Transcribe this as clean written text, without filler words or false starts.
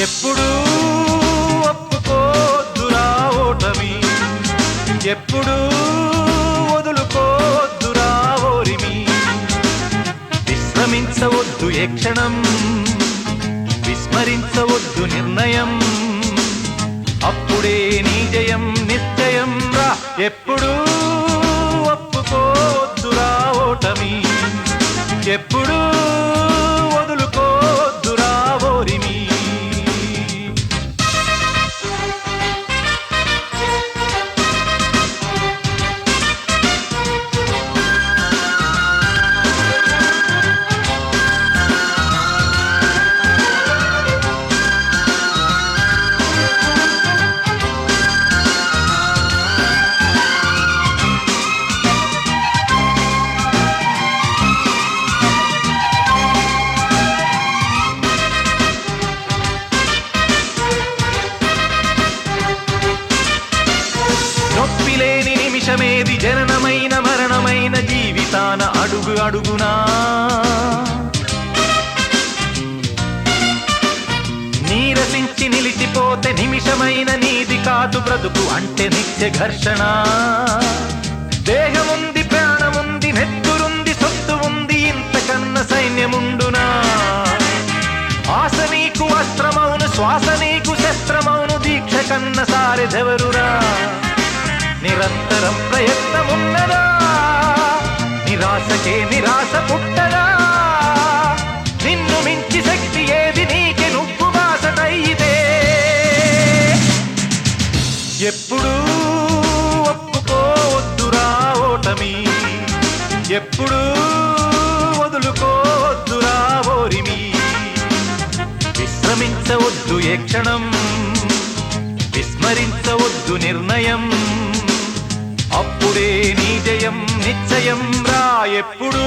ఎప్పుడు ఒప్పుకోద్దురా ఓటమి, ఎప్పుడు వదులుకోద్దురా ఓరిమి. విశ్రమించవద్దు ఏ క్షణం, విస్మరించవద్దు నిర్ణయం, అప్పుడే నీ జయం నిశ్చయం రా. ఎప్పుడు ఒప్పుకోద్దురా ఓటమి, ఎప్పుడు వదులుకోద్దురా ఓరిమి. నొప్పిలేని నిమిషమేది, జననమైన మరణమైన జీవితాన అడుగు అడుగునా. నీరసించి నిలిచిపోతే నిమిషమైన నీది కాదు బ్రతుకు అంటే నిత్య ఘర్షణ. దేహముంది, ప్రాణముంది, నెత్తురుంది, సొత్తు ఉంది, ఇంతకన్న సైన్యముండునా. ఆశ నీకు అస్త్రమౌను, శ్వాస నీకు శస్త్రమౌను, దీక్ష కన్న సారెదెవరురా. నిరంతరం ప్రయత్నమున్నదా, నిరాశకే నిరాశ పుట్టదా. నిన్ను మించి శక్తి ఏది, నీకి నువ్వు బాసటైతే. ఎప్పుడు ఒప్పుకోవద్దురా ఓటమి, ఎప్పుడు వదులుకోవద్దురా ఓరిమి. విశ్రమించవద్దు ఏ క్షణం, విస్మరించవద్దు నిర్ణయం, అప్పుడే నీ జయం నిశ్చయం రా. ఎప్పుడు